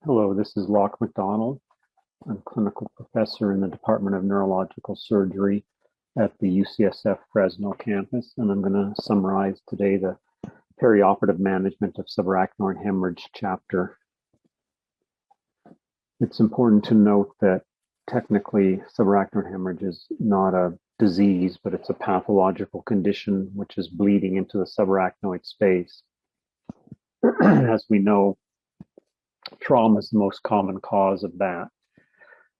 Hello, this is Locke McDonald. I'm clinical professor in the Department of Neurological Surgery at the UCSF Fresno campus, and I'm going to summarize today the perioperative management of subarachnoid hemorrhage chapter. It's important to note that technically subarachnoid hemorrhage is not a disease, but it's a pathological condition which is bleeding into the subarachnoid space. As we know, trauma is the most common cause of that.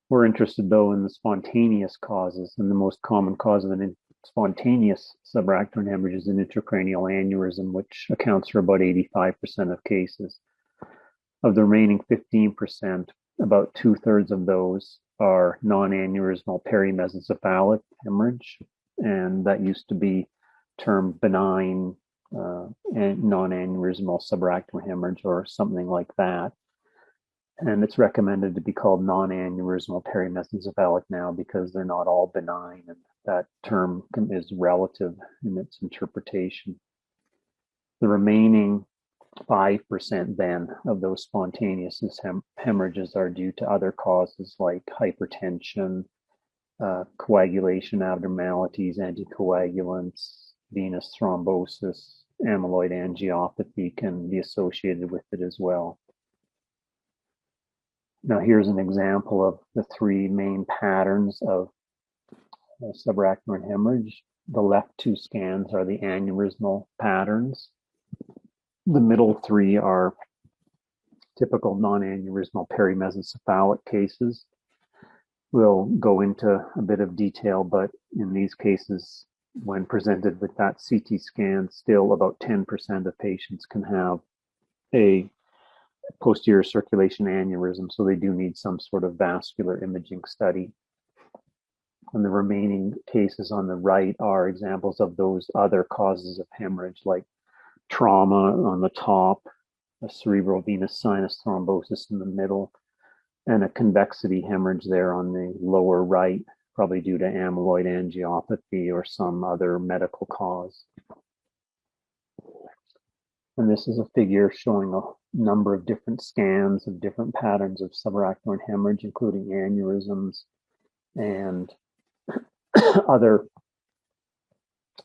We're interested, though, in the spontaneous causes, and the most common cause of an spontaneous subarachnoid hemorrhage is an intracranial aneurysm, which accounts for about 85% of cases. Of the remaining 15%, about 2/3 of those are non-aneurysmal perimesencephalic hemorrhage, and that used to be termed benign non-aneurysmal subarachnoid hemorrhage or something like that. And it's recommended to be called non-aneurysmal perimesencephalic now because they're not all benign, and that term is relative in its interpretation. The remaining 5% then of those spontaneous hemorrhages are due to other causes like hypertension, coagulation abnormalities, anticoagulants, venous thrombosis, amyloid angiopathy can be associated with it as well. Now, here's an example of the three main patterns of subarachnoid hemorrhage. The left two scans are the aneurysmal patterns. The middle three are typical non-aneurysmal perimesencephalic cases. We'll go into a bit of detail, but in these cases, when presented with that CT scan, still about 10% of patients can have a posterior circulation aneurysm, so they do need some sort of vascular imaging study. And the remaining cases on the right are examples of those other causes of hemorrhage, like trauma on the top, a cerebral venous sinus thrombosis in the middle, and a convexity hemorrhage there on the lower right, probably due to amyloid angiopathy or some other medical cause. And this is a figure showing a number of different scans of different patterns of subarachnoid hemorrhage, including aneurysms and other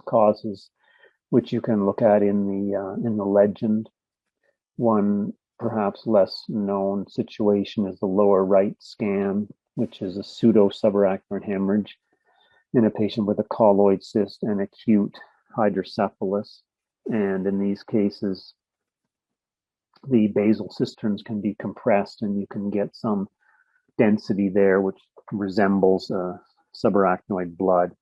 causes, which you can look at in the legend. One perhaps less known situation is the lower right scan, which is a pseudo subarachnoid hemorrhage in a patient with a colloid cyst and acute hydrocephalus. And in these cases, the basal cisterns can be compressed and you can get some density there, which resembles subarachnoid blood,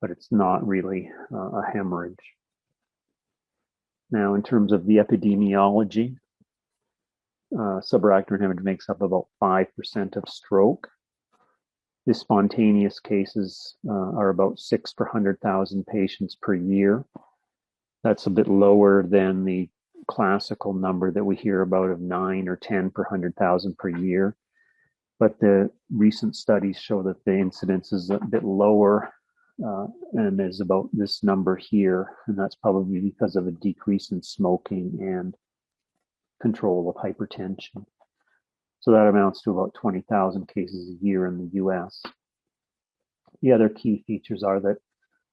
but it's not really a hemorrhage. Now, in terms of the epidemiology, subarachnoid hemorrhage makes up about 5% of stroke. The spontaneous cases are about 6 per 100,000 patients per year. That's a bit lower than the classical number that we hear about of 9 or 10 per 100,000 per year. But the recent studies show that the incidence is a bit lower and is about this number here. And that's probably because of a decrease in smoking and control of hypertension. So that amounts to about 20,000 cases a year in the US. The other key features are that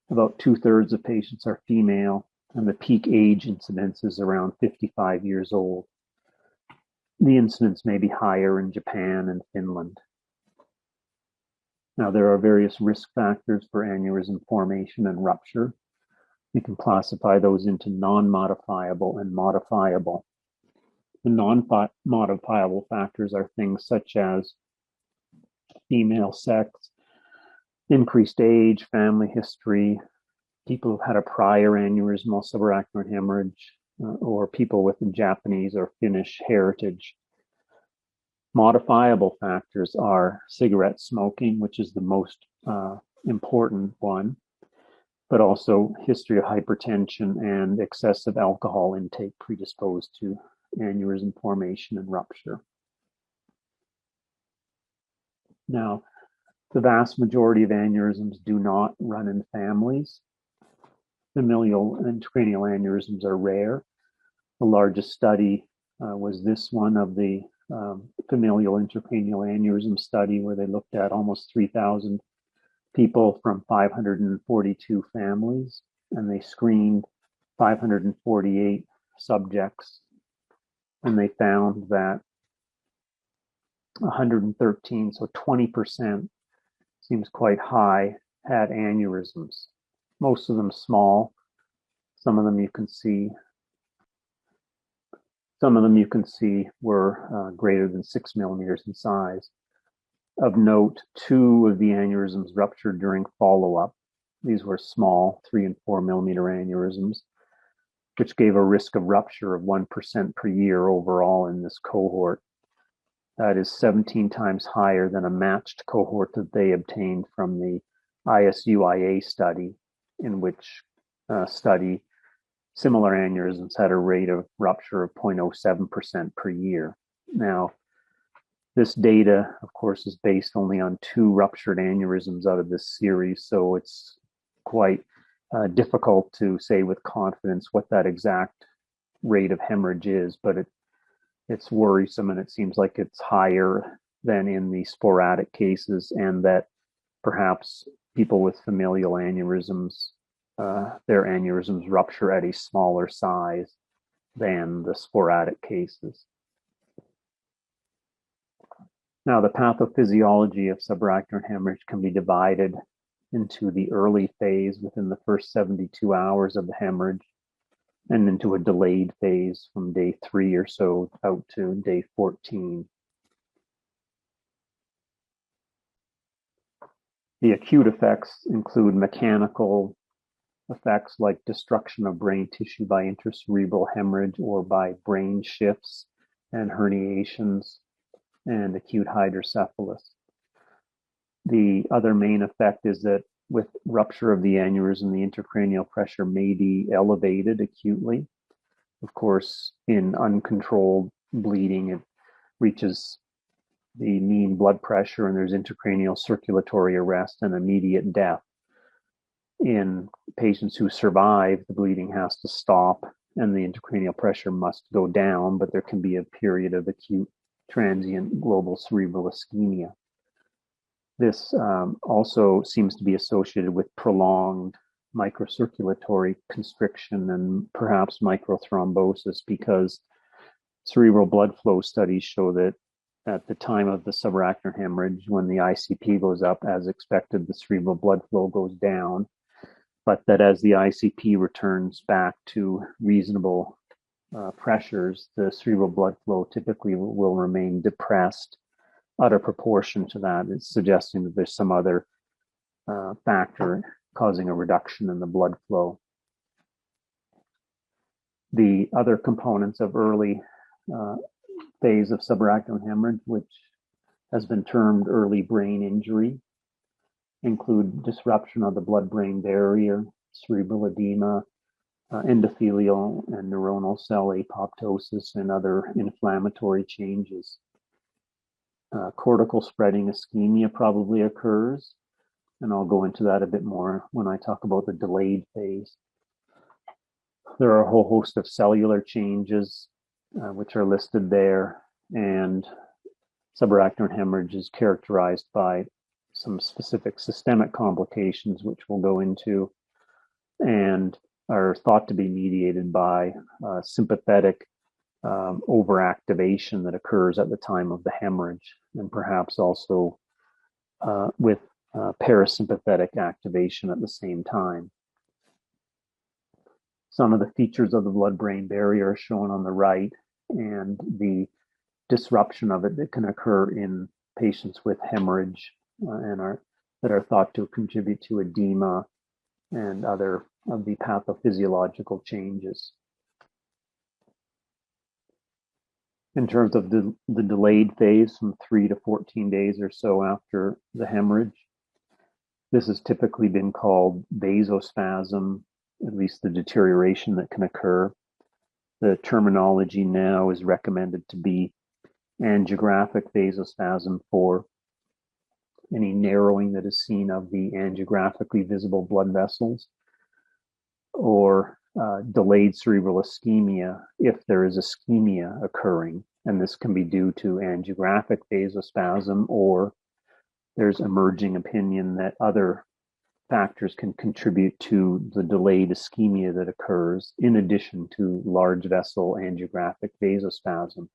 about 2/3 of patients are female, and the peak age incidence is around 55 years old. The incidence may be higher in Japan and Finland. Now, there are various risk factors for aneurysm formation and rupture. We can classify those into non-modifiable and modifiable. The non-modifiable factors are things such as female sex, increased age, family history, people who've had a prior aneurysmal subarachnoid hemorrhage, or people with Japanese or Finnish heritage. Modifiable factors are cigarette smoking, which is the most important one, but also history of hypertension and excessive alcohol intake predisposed to aneurysm formation and rupture. Now, the vast majority of aneurysms do not run in families. Familial intracranial aneurysms are rare. The largest study was this one of the familial intracranial aneurysm study where they looked at almost 3,000 people from 542 families, and they screened 548 subjects, and they found that 113, so 20%, seems quite high, had aneurysms. Most of them small. Some of them you can see were greater than 6 millimeters in size. Of note, 2 of the aneurysms ruptured during follow-up. These were small 3 and 4 millimeter aneurysms, which gave a risk of rupture of 1% per year overall in this cohort. That is 17 times higher than a matched cohort that they obtained from the ISUIA study, in which study similar aneurysms had a rate of rupture of 0.07% per year. Now, this data, of course, is based only on 2 ruptured aneurysms out of this series, so it's quite difficult to say with confidence what that exact rate of hemorrhage is, but it's worrisome, and it seems like it's higher than in the sporadic cases, and that perhaps people with familial aneurysms, their aneurysms rupture at a smaller size than the sporadic cases. Now, the pathophysiology of subarachnoid hemorrhage can be divided into the early phase within the first 72 hours of the hemorrhage, and into a delayed phase from day 3 or so out to day 14. The acute effects include mechanical effects like destruction of brain tissue by intracerebral hemorrhage or by brain shifts and herniations, and acute hydrocephalus. The other main effect is that with rupture of the aneurysm, the intracranial pressure may be elevated acutely. Of course, in uncontrolled bleeding, it reaches the mean blood pressure and there's intracranial circulatory arrest and immediate death. In patients who survive, the bleeding has to stop and the intracranial pressure must go down, but there can be a period of acute transient global cerebral ischemia. This also seems to be associated with prolonged microcirculatory constriction and perhaps microthrombosis, because cerebral blood flow studies show that at the time of the subarachnoid hemorrhage, when the ICP goes up, as expected, the cerebral blood flow goes down, but that as the ICP returns back to reasonable pressures, the cerebral blood flow typically will remain depressed out of proportion to that. It's suggesting that there's some other factor causing a reduction in the blood flow. The other components of early phase of subarachnoid hemorrhage, which has been termed early brain injury, include disruption of the blood-brain barrier, cerebral edema, endothelial and neuronal cell apoptosis, and other inflammatory changes. Cortical spreading ischemia probably occurs, and I'll go into that a bit more when I talk about the delayed phase. There are a whole host of cellular changes which are listed there, and subarachnoid hemorrhage is characterized by some specific systemic complications, which we'll go into, and are thought to be mediated by sympathetic overactivation that occurs at the time of the hemorrhage, and perhaps also with parasympathetic activation at the same time. Some of the features of the blood-brain barrier are shown on the right, and the disruption of it that can occur in patients with hemorrhage that are thought to contribute to edema and other of the pathophysiological changes. In terms of the delayed phase, from 3 to 14 days or so after the hemorrhage, this has typically been called vasospasm, at least the deterioration that can occur. The terminology now is recommended to be angiographic vasospasm for any narrowing that is seen of the angiographically visible blood vessels, or delayed cerebral ischemia if there is ischemia occurring. And this can be due to angiographic vasospasm, or there's emerging opinion that other factors can contribute to the delayed ischemia that occurs in addition to large vessel angiographic vasospasm.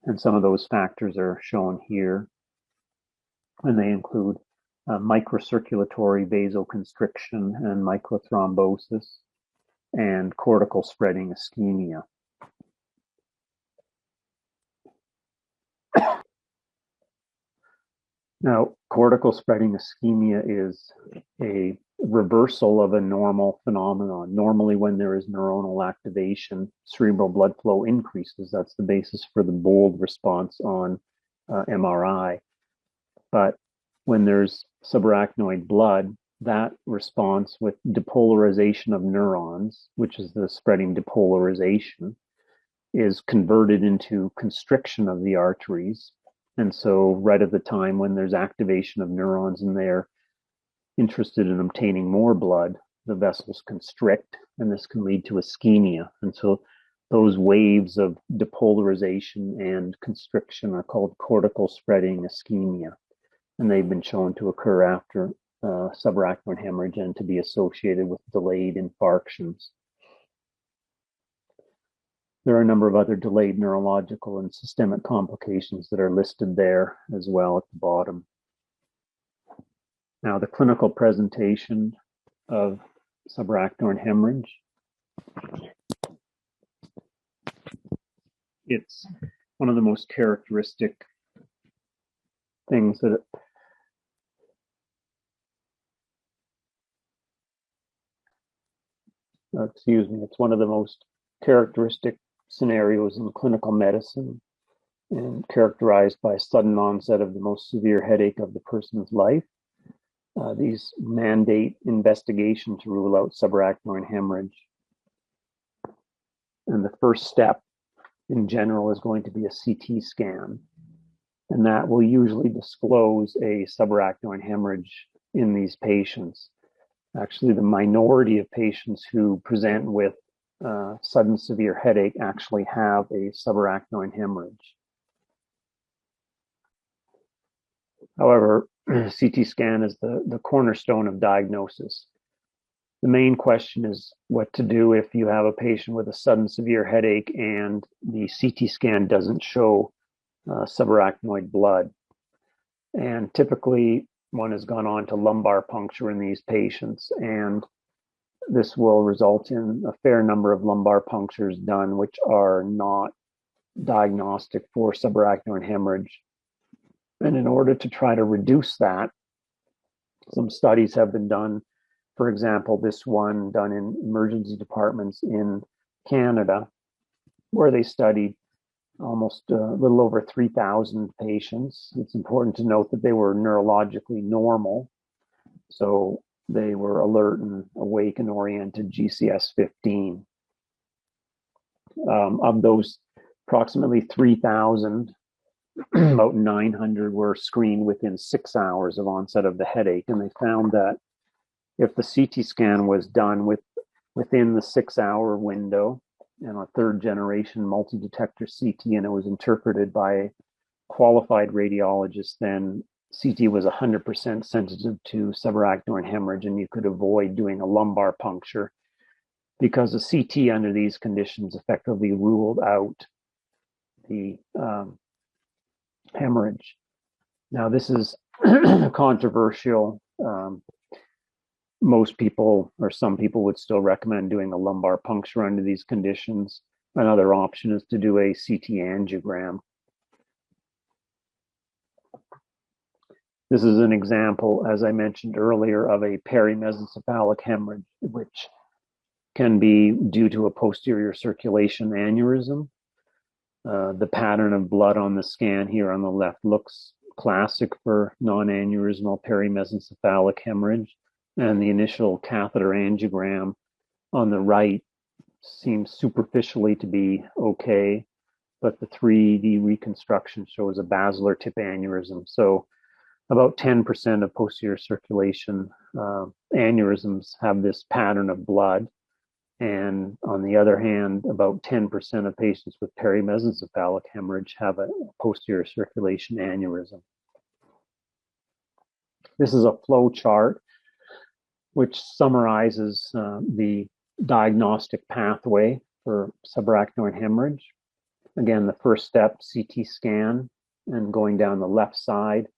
And some of those factors are shown here, and they include microcirculatory vasoconstriction and microthrombosis and cortical spreading ischemia. Now, cortical spreading ischemia is a reversal of a normal phenomenon. Normally, when there is neuronal activation, cerebral blood flow increases. That's the basis for the bold response on MRI. But when there's subarachnoid blood, that response with depolarization of neurons, which is the spreading depolarization, is converted into constriction of the arteries. And so right at the time when there's activation of neurons and they're interested in obtaining more blood, the vessels constrict, and this can lead to ischemia. And so those waves of depolarization and constriction are called cortical spreading ischemia. And they've been shown to occur after subarachnoid hemorrhage and to be associated with delayed infarctions. There are a number of other delayed neurological and systemic complications that are listed there as well at the bottom. Now, the clinical presentation of subarachnoid hemorrhage. It's one of the most characteristic things that it's one of the most characteristic scenarios in clinical medicine, and characterized by sudden onset of the most severe headache of the person's life. These mandate investigation to rule out subarachnoid hemorrhage. And the first step in general is going to be a CT scan. And that will usually disclose a subarachnoid hemorrhage in these patients. Actually, the minority of patients who present with sudden severe headache actually have a subarachnoid hemorrhage. However, CT scan is the cornerstone of diagnosis. The main question is what to do if you have a patient with a sudden severe headache and the CT scan doesn't show subarachnoid blood. And typically, one has gone on to lumbar puncture in these patients, and this will result in a fair number of lumbar punctures done, which are not diagnostic for subarachnoid hemorrhage. And in order to try to reduce that, some studies have been done. For example, this one done in emergency departments in Canada, where they studied almost a little over 3,000 patients. It's important to note that they were neurologically normal. So they were alert and awake and oriented GCS 15. Of those approximately 3,000, about 900 were screened within 6 hours of onset of the headache. And they found that if the CT scan was done within the 6-hour window and a third generation multi-detector CT, and it was interpreted by a qualified radiologist, then CT was 100% sensitive to subarachnoid hemorrhage, and you could avoid doing a lumbar puncture because the CT under these conditions effectively ruled out the hemorrhage. Now, this is controversial. Most people, or some people, would still recommend doing a lumbar puncture under these conditions. Another option is to do a CT angiogram. This is an example, as I mentioned earlier, of a perimesencephalic hemorrhage, which can be due to a posterior circulation aneurysm. The pattern of blood on the scan here on the left looks classic for non-aneurysmal perimesencephalic hemorrhage, and the initial catheter angiogram on the right seems superficially to be okay, but the 3D reconstruction shows a basilar tip aneurysm. So about 10% of posterior circulation aneurysms have this pattern of blood, And on the other hand, about 10% of patients with perimesencephalic hemorrhage have a posterior circulation aneurysm. This is a flow chart which summarizes the diagnostic pathway for subarachnoid hemorrhage. Again, the first step, CT scan, and going down the left side,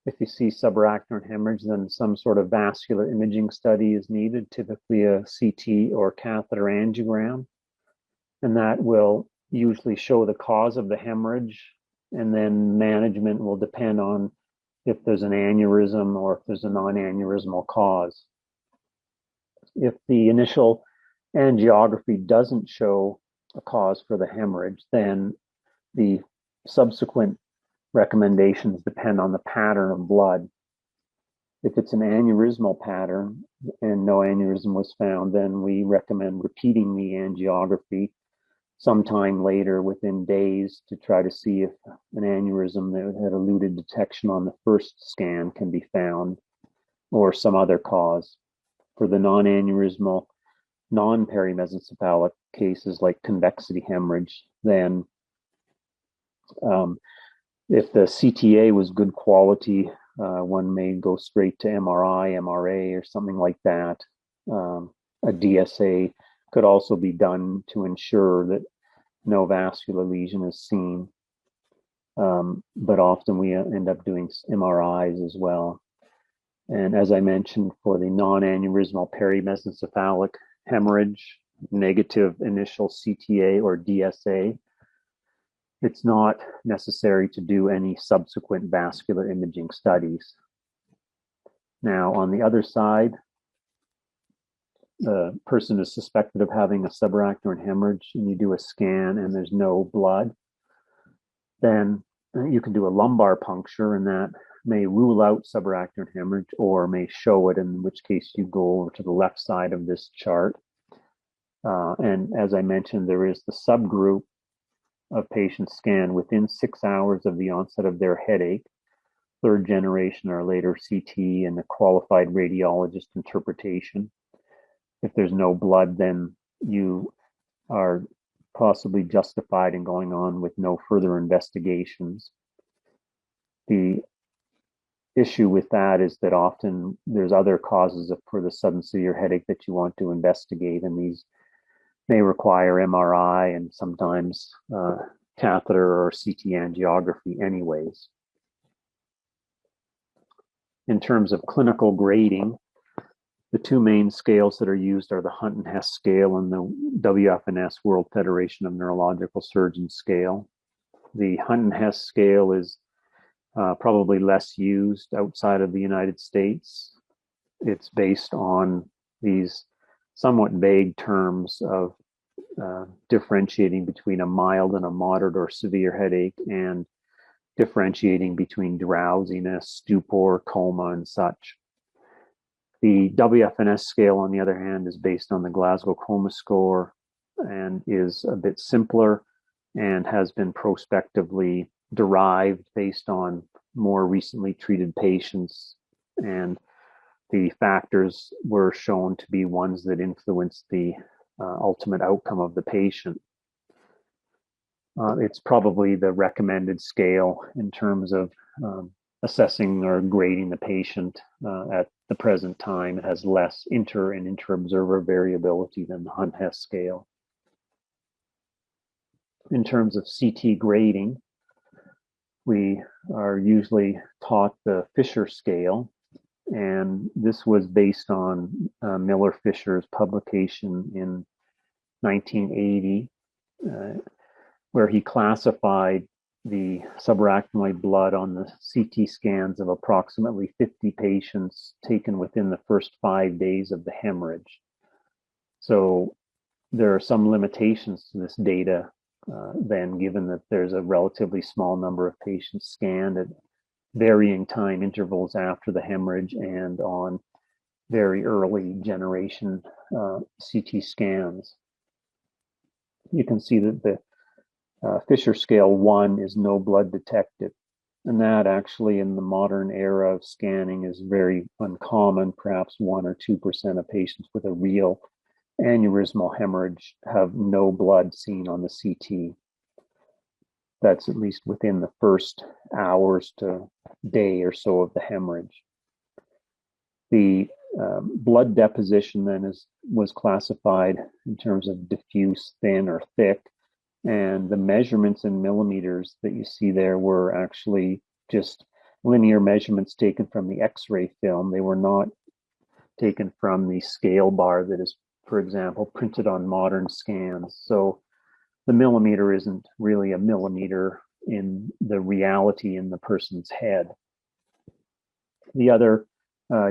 if you see subarachnoid hemorrhage, then some sort of vascular imaging study is needed, typically a CT or catheter angiogram. And that will usually show the cause of the hemorrhage. And then management will depend on if there's an aneurysm or if there's a non-aneurysmal cause. If the initial angiography doesn't show a cause for the hemorrhage, then the subsequent recommendations depend on the pattern of blood. If it's an aneurysmal pattern and no aneurysm was found, then we recommend repeating the angiography sometime later within days to try to see if an aneurysm that had eluded detection on the first scan can be found or some other cause. For the non-aneurysmal, non-perimesencephalic cases like convexity hemorrhage, then if the CTA was good quality, one may go straight to MRI, MRA, or something like that. A DSA could also be done to ensure that no vascular lesion is seen. But often we end up doing MRIs as well. And as I mentioned, for the non-aneurysmal perimesencephalic hemorrhage, negative initial CTA or DSA, it's not necessary to do any subsequent vascular imaging studies. Now, on the other side, the person is suspected of having a subarachnoid hemorrhage and you do a scan and there's no blood, then you can do a lumbar puncture, and that may rule out subarachnoid hemorrhage or may show it, in which case you go over to the left side of this chart. And as I mentioned, there is the subgroup of patients scanned within 6 hours of the onset of their headache, third generation or later CT, and the qualified radiologist interpretation. If there's no blood, then you are possibly justified in going on with no further investigations. The issue with that is that often there's other causes for the sudden severe headache that you want to investigate, and these may require MRI and sometimes catheter or CT angiography anyways. In terms of clinical grading, the two main scales that are used are the Hunt and Hess scale and the WFNS, World Federation of Neurological Surgeons scale. The Hunt and Hess scale is probably less used outside of the United States. It's based on these somewhat vague terms of differentiating between a mild and a moderate or severe headache, and differentiating between drowsiness, stupor, coma, and such. The WFNS scale, on the other hand, is based on the Glasgow Coma Score and is a bit simpler and has been prospectively derived based on more recently treated patients, and the factors were shown to be ones that influenced the ultimate outcome of the patient. It's probably the recommended scale in terms of assessing or grading the patient at the present time. It has less inter and inter-observer variability than the Hunt-Hess scale. In terms of CT grading, we are usually taught the Fisher scale, and this was based on Miller Fisher's publication in 1980, where he classified the subarachnoid blood on the CT scans of approximately 50 patients taken within the first 5 days of the hemorrhage. So there are some limitations to this data then, given that there's a relatively small number of patients scanned at varying time intervals after the hemorrhage and on very early generation CT scans. You can see that the Fisher scale 1 is no blood detected. And that actually in the modern era of scanning is very uncommon, perhaps 1 or 2% of patients with a real aneurysmal hemorrhage have no blood seen on the CT. That's at least within the first hours to day or so of the hemorrhage. The blood deposition then was classified in terms of diffuse, thin, or thick, and the measurements in millimeters that you see there were actually just linear measurements taken from the X-ray film. They were not taken from the scale bar that is, for example, printed on modern scans. So the millimeter isn't really a millimeter in the reality in the person's head. The other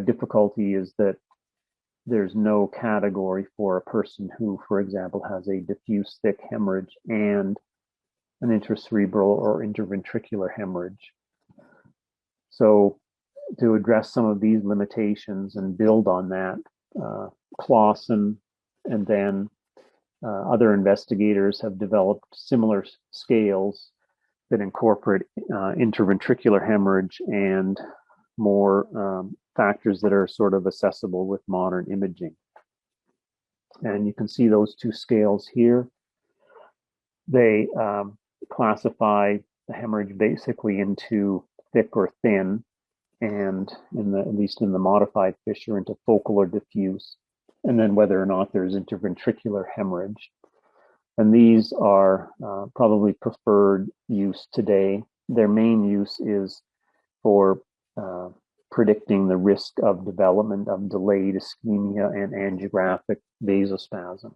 difficulty is that there's no category for a person who, for example, has a diffuse thick hemorrhage and an intracerebral or interventricular hemorrhage. So to address some of these limitations and build on that, Clausen and then other investigators have developed similar scales that incorporate interventricular hemorrhage and more factors that are sort of accessible with modern imaging. And you can see those two scales here. They classify the hemorrhage basically into thick or thin, and at least in the modified fissure, into focal or diffuse, and then whether or not there's interventricular hemorrhage. And these are probably preferred use today. Their main use is for predicting the risk of development of delayed ischemia and angiographic vasospasm.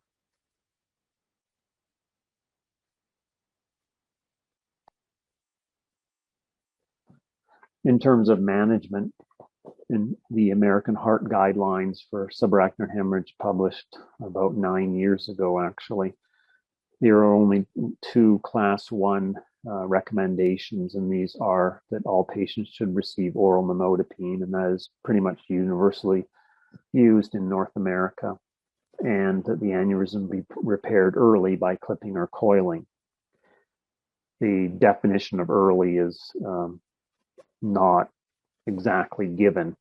In terms of management, in the American Heart Guidelines for subarachnoid hemorrhage, published about 9 years ago, actually, there are only two class 1 recommendations, and these are that all patients should receive oral nimodipine, and that is pretty much universally used in North America, and that the aneurysm be repaired early by clipping or coiling. The definition of early is not exactly given.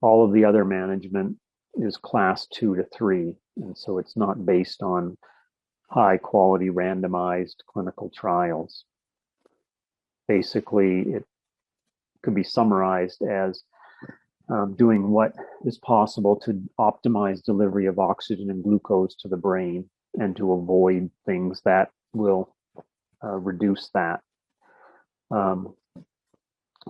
All of the other management is class 2 to 3, and so it's not based on high quality randomized clinical trials. Basically, it could be summarized as doing what is possible to optimize delivery of oxygen and glucose to the brain and to avoid things that will reduce that.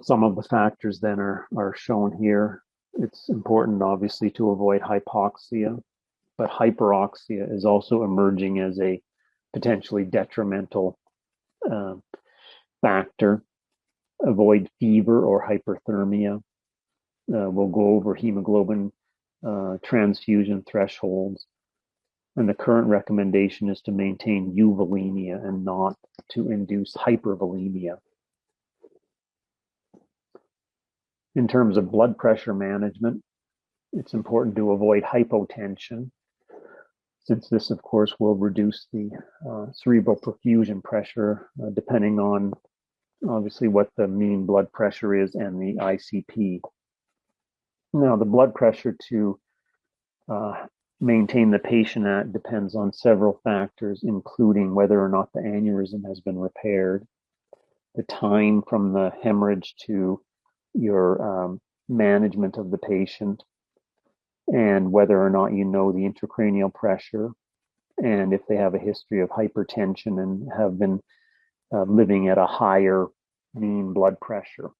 Some of the factors then are shown here. It's important, obviously, to avoid hypoxia, but hyperoxia is also emerging as a potentially detrimental factor. Avoid fever or hyperthermia. We'll go over hemoglobin transfusion thresholds. And the current recommendation is to maintain euvolemia and not to induce hypervolemia. In terms of blood pressure management, it's important to avoid hypotension, since this, of course, will reduce the cerebral perfusion pressure, depending on, obviously, what the mean blood pressure is and the ICP. Now, the blood pressure to maintain the patient at depends on several factors, including whether or not the aneurysm has been repaired, the time from the hemorrhage to your management of the patient, and whether or not you know the intracranial pressure, and if they have a history of hypertension and have been living at a higher mean blood pressure.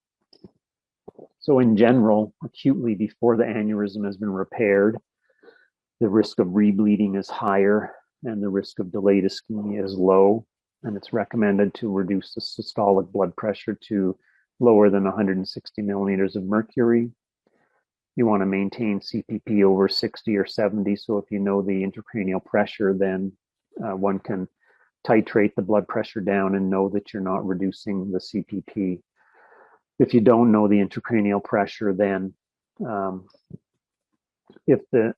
So in general, acutely before the aneurysm has been repaired, the risk of rebleeding is higher and the risk of delayed ischemia is low, and it's recommended to reduce the systolic blood pressure to lower than 160 millimeters of mercury. You want to maintain CPP over 60 or 70. So if you know the intracranial pressure, then one can titrate the blood pressure down and know that you're not reducing the CPP. If you don't know the intracranial pressure, then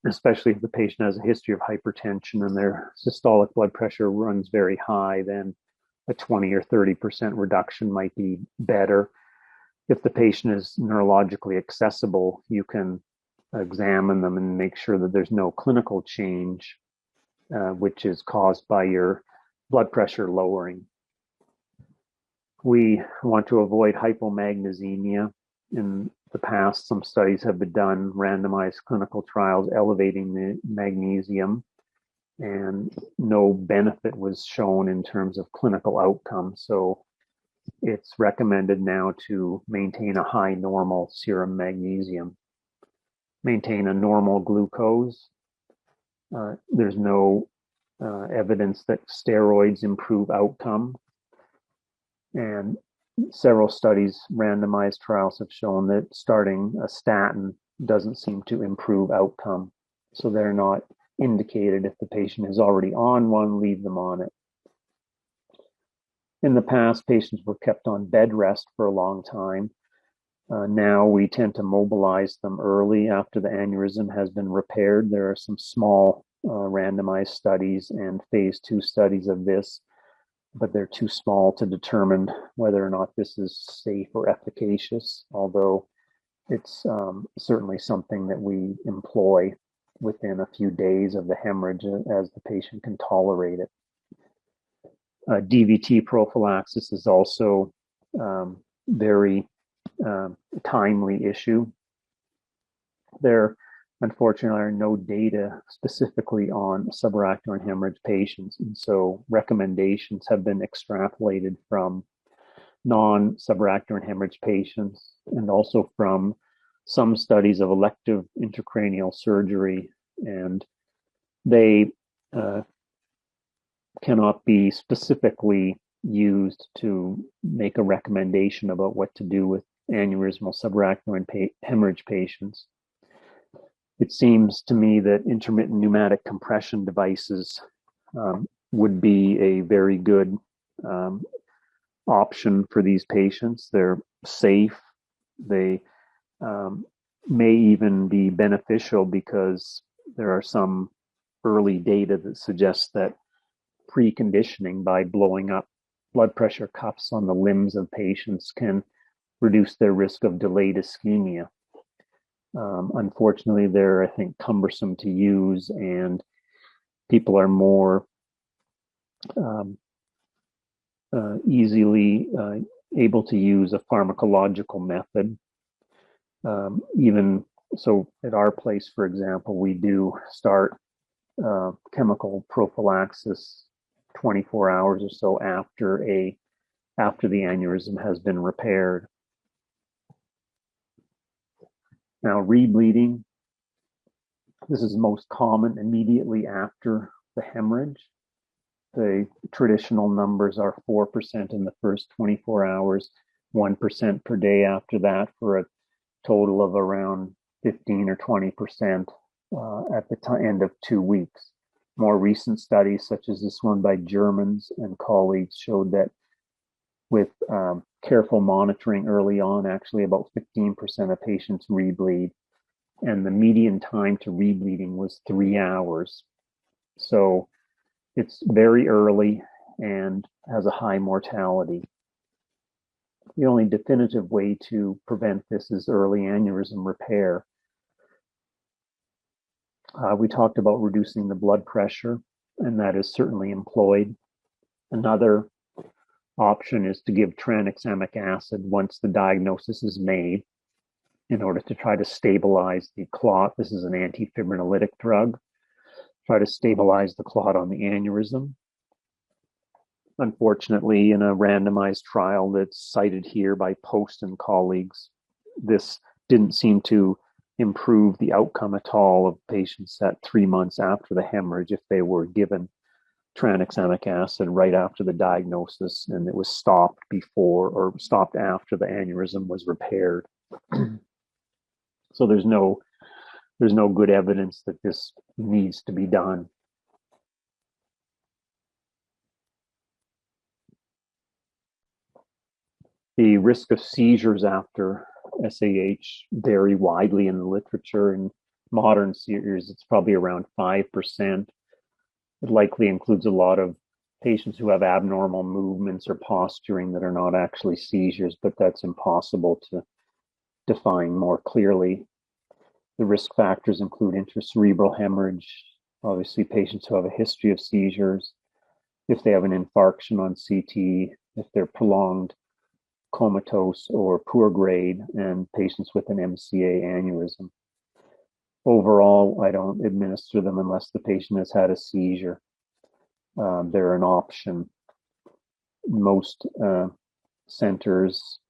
especially if the patient has a history of hypertension and their systolic blood pressure runs very high, then a 20 or 30% reduction might be better. If the patient is neurologically accessible, you can examine them and make sure that there's no clinical change, which is caused by your blood pressure lowering. We want to avoid hypomagnesemia. In the past, some studies have been done, randomized clinical trials elevating the magnesium, and no benefit was shown in terms of clinical outcomes. So it's recommended now to maintain a high normal serum magnesium, maintain a normal glucose. There's no evidence that steroids improve outcome. And several studies, randomized trials, have shown that starting a statin doesn't seem to improve outcome. So they're not indicated. If the patient is already on one, leave them on it. In the past, patients were kept on bed rest for a long time. Now we tend to mobilize them early after the aneurysm has been repaired. There are some small randomized studies and phase 2 studies of this, but they're too small to determine whether or not this is safe or efficacious, although it's certainly something that we employ within a few days of the hemorrhage as the patient can tolerate it. DVT prophylaxis is also very timely issue. There, unfortunately, are no data specifically on subarachnoid hemorrhage patients, and so recommendations have been extrapolated from non-subarachnoid hemorrhage patients and also from some studies of elective intracranial surgery, and they cannot be specifically used to make a recommendation about what to do with aneurysmal subarachnoid hemorrhage patients. It seems to me that intermittent pneumatic compression devices would be a very good option for these patients. They're safe. They may even be beneficial because there are some early data that suggests that preconditioning by blowing up blood pressure cuffs on the limbs of patients can reduce their risk of delayed ischemia. Unfortunately, they're, I think, cumbersome to use, and people are more easily able to use a pharmacological method. Even so, at our place, for example, we do start chemical prophylaxis 24 hours or so after the aneurysm has been repaired. Now, rebleeding, this is most common immediately after the hemorrhage. The traditional numbers are 4% in the first 24 hours, 1% per day after that, for a total of around 15 or 20% at the end of 2 weeks. More recent studies, such as this one by Germans and colleagues, showed that with careful monitoring early on, actually about 15% of patients rebleed, and the median time to rebleeding was 3 hours. So it's very early and has a high mortality. The only definitive way to prevent this is early aneurysm repair. We talked about reducing the blood pressure, and that is certainly employed. Another option is to give tranexamic acid once the diagnosis is made in order to try to stabilize the clot. This is an antifibrinolytic drug. Try to stabilize the clot on the aneurysm. Unfortunately, in a randomized trial that's cited here by Post and colleagues, this didn't seem to improve the outcome at all of patients at 3 months after the hemorrhage if they were given tranexamic acid right after the diagnosis, and it was stopped before or stopped after the aneurysm was repaired. So there's no good evidence that this needs to be done. The risk of seizures after SAH vary widely in the literature. In modern seizures, it's probably around 5%. It likely includes a lot of patients who have abnormal movements or posturing that are not actually seizures, but that's impossible to define more clearly. The risk factors include intracerebral hemorrhage, obviously patients who have a history of seizures, if they have an infarction on CT, if they're prolonged comatose or poor grade, and patients with an MCA aneurysm. Overall, I don't administer them unless the patient has had a seizure. They're an option. Most centers,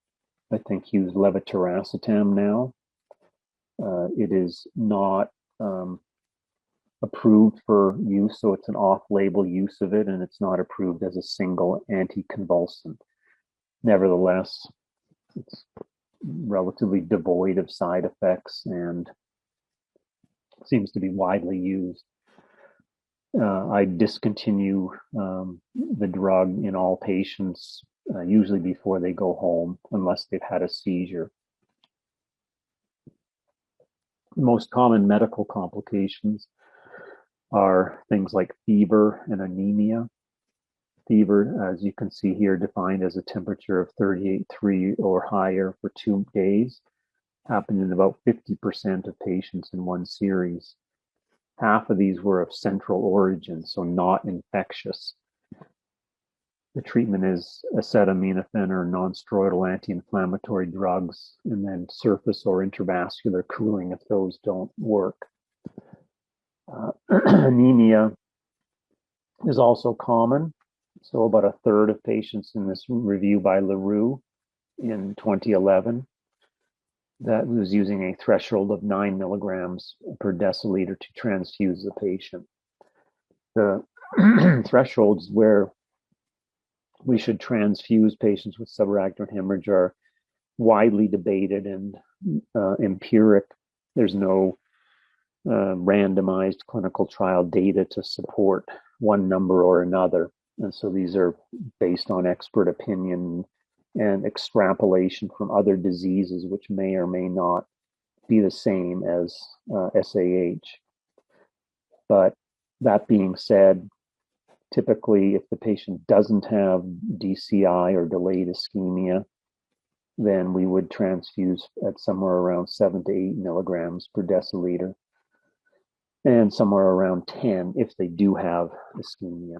I think, use levetiracetam now. It is not approved for use, so it's an off-label use of it, and it's not approved as a single anticonvulsant. Nevertheless, it's relatively devoid of side effects and seems to be widely used. I discontinue the drug in all patients, usually before they go home, unless they've had a seizure. The most common medical complications are things like fever and anemia. Fever, as you can see here, defined as a temperature of 38.3 or higher for 2 days, happened in about 50% of patients in one series. Half of these were of central origin, so not infectious. The treatment is acetaminophen or non-steroidal anti-inflammatory drugs, and then surface or intravascular cooling if those don't work. Anemia is also common. So about a third of patients in this review by LaRue in 2011 that was using a threshold of 9 milligrams per deciliter to transfuse the patient. The thresholds where we should transfuse patients with subarachnoid hemorrhage are widely debated and empiric. There's no randomized clinical trial data to support one number or another. And so these are based on expert opinion and extrapolation from other diseases, which may or may not be the same as SAH. But that being said, typically, if the patient doesn't have DCI or delayed ischemia, then we would transfuse at somewhere around 7 to 8 milligrams per deciliter, and somewhere around 10 if they do have ischemia.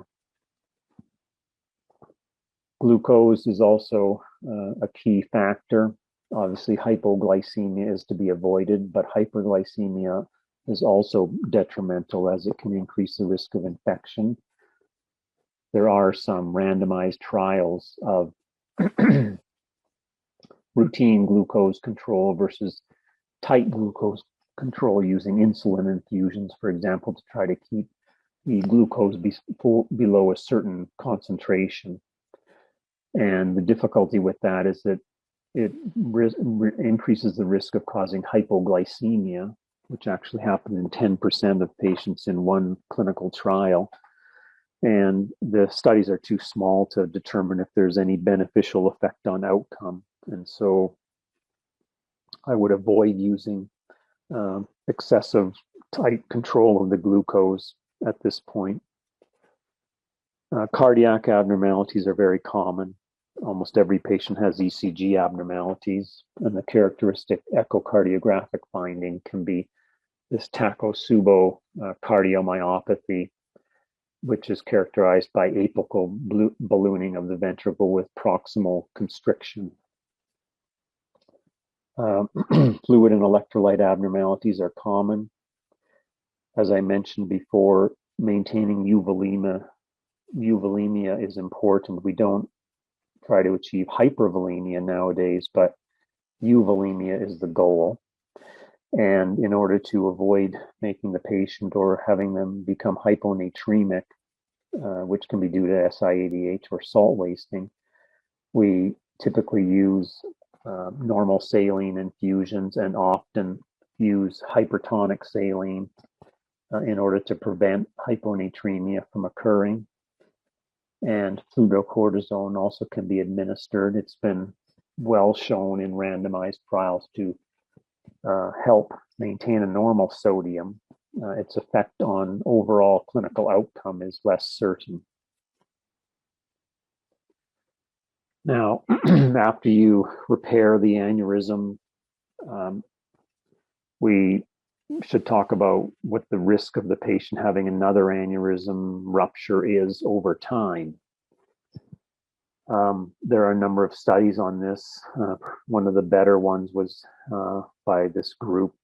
Glucose is also a key factor. Obviously, hypoglycemia is to be avoided, but hyperglycemia is also detrimental as it can increase the risk of infection. There are some randomized trials of routine glucose control versus tight glucose control using insulin infusions, for example, to try to keep the glucose below a certain concentration. And the difficulty with that is that it increases the risk of causing hypoglycemia, which actually happened in 10% of patients in one clinical trial. And the studies are too small to determine if there's any beneficial effect on outcome. And so I would avoid using excessive tight control of the glucose at this point. Cardiac abnormalities are very common. Almost every patient has ECG abnormalities, and the characteristic echocardiographic finding can be this Takotsubo cardiomyopathy, which is characterized by apical ballooning of the ventricle with proximal constriction. Fluid and electrolyte abnormalities are common. As I mentioned before, maintaining euvolemia is important. We don't try to achieve hypervolemia nowadays, but euvolemia is the goal. And in order to avoid making the patient or having them become hyponatremic, which can be due to SIADH or salt wasting, we typically use normal saline infusions and often use hypertonic saline in order to prevent hyponatremia from occurring. And fludrocortisone also can be administered. It's been well shown in randomized trials to help maintain a normal sodium. Its effect on overall clinical outcome is less certain. Now, after you repair the aneurysm, we should talk about what the risk of the patient having another aneurysm rupture is over time. There are a number of studies on this. One of the better ones was by this group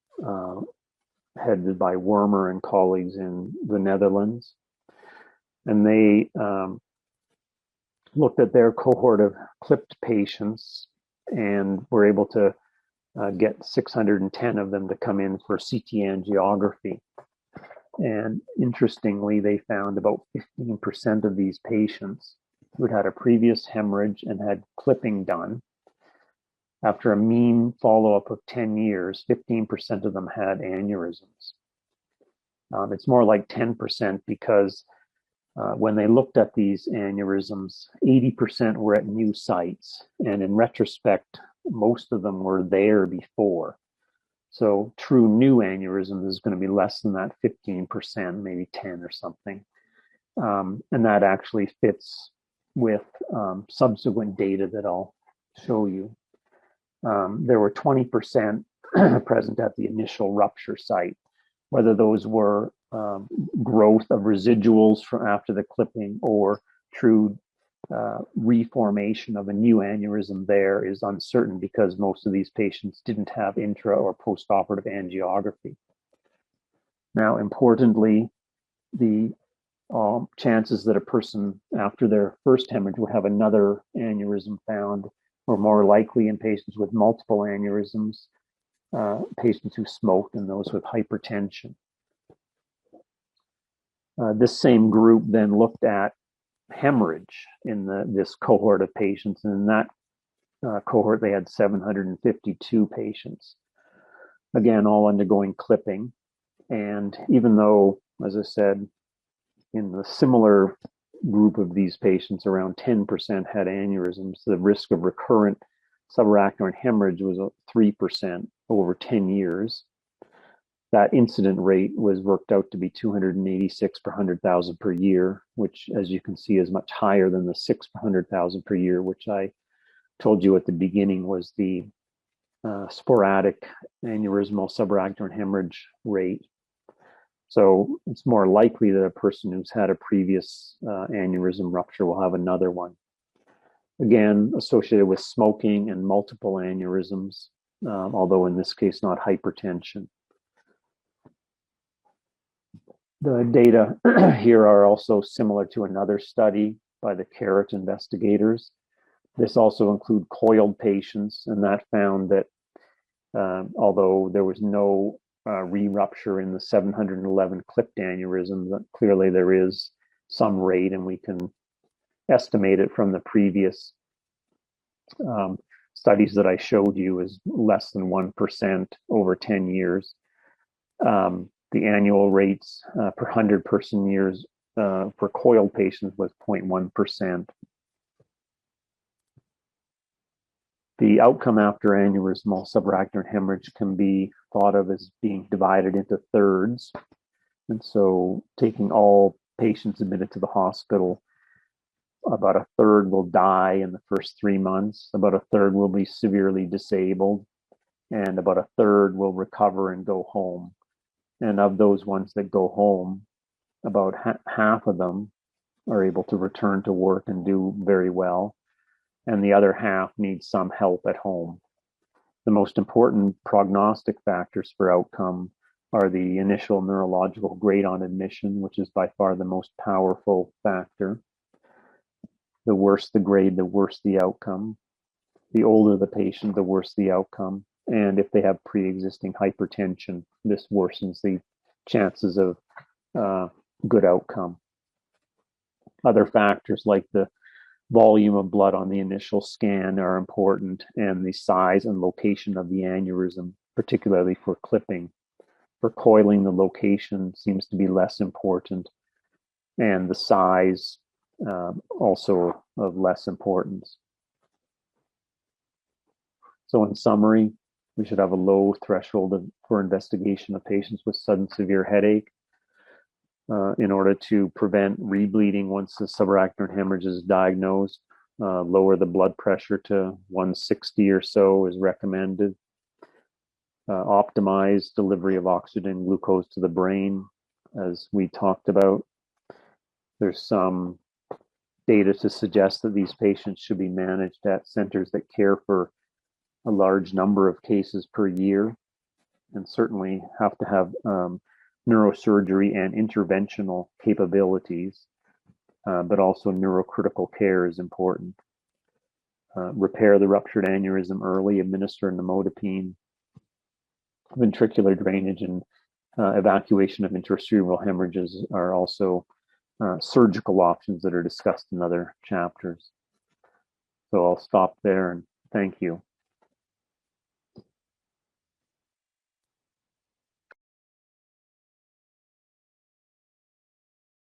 headed by Wormer and colleagues in the Netherlands. And they looked at their cohort of clipped patients and were able to get 610 of them to come in for CT angiography. And interestingly, they found about 15% of these patients who had a previous hemorrhage and had clipping done. After a mean follow-up of 10 years, 15% of them had aneurysms. It's more like 10% because when they looked at these aneurysms, 80% were at new sites. And in retrospect, most of them were there before. So true new aneurysms is going to be less than that 15%, maybe 10 or something. And that actually fits with subsequent data that I'll show you. There were 20% present at the initial rupture site, whether those were growth of residuals from after the clipping or true reformation of a new aneurysm there is uncertain because most of these patients didn't have intra or postoperative angiography. Now, importantly, the chances that a person after their first hemorrhage would have another aneurysm found were more likely in patients with multiple aneurysms, patients who smoked, and those with hypertension. This same group then looked at hemorrhage in this cohort of patients, and in that cohort they had 752 patients, again all undergoing clipping. And even though, as I said, in the similar group of these patients around 10% had aneurysms, the risk of recurrent subarachnoid hemorrhage was 3% over 10 years. That incident rate was worked out to be 286 per 100,000 per year, which, as you can see, is much higher than the 6 per 100,000 per year, which I told you at the beginning was the sporadic aneurysmal subarachnoid hemorrhage rate. So it's more likely that a person who's had a previous aneurysm rupture will have another one. Again, associated with smoking and multiple aneurysms, although in this case not hypertension. The data here are also similar to another study by the CARROT investigators. This also include coiled patients, and that found that although there was no re-rupture in the 711 clipped aneurysms, that clearly there is some rate, and we can estimate it from the previous studies that I showed you is less than 1% over 10 years. The annual rates per 100 person years for coiled patients was 0.1%. The outcome after aneurysmal subarachnoid hemorrhage can be thought of as being divided into thirds. And so taking all patients admitted to the hospital, about a third will die in the first 3 months, about a third will be severely disabled, and about a third will recover and go home. And of those ones that go home, about half of them are able to return to work and do very well. And the other half needs some help at home. The most important prognostic factors for outcome are the initial neurological grade on admission, which is by far the most powerful factor. The worse the grade, the worse the outcome. The older the patient, the worse the outcome. And if they have pre-existing hypertension, this worsens the chances of good outcome. Other factors like the volume of blood on the initial scan are important, and the size and location of the aneurysm, particularly for clipping. For coiling, the location seems to be less important, and the size also of less importance. So in summary, we should have a low threshold for investigation of patients with sudden severe headache in order to prevent rebleeding once the subarachnoid hemorrhage is diagnosed. Lower the blood pressure to 160 or so is recommended. optimize delivery of oxygen and glucose to the brain, as we talked about. There's some data to suggest that these patients should be managed at centers that care for a large number of cases per year, and certainly have to have neurosurgery and interventional capabilities, but also neurocritical care is important. Repair the ruptured aneurysm early, administer nimodipine, ventricular drainage, and evacuation of intracerebral hemorrhages are also surgical options that are discussed in other chapters. So I'll stop there and thank you.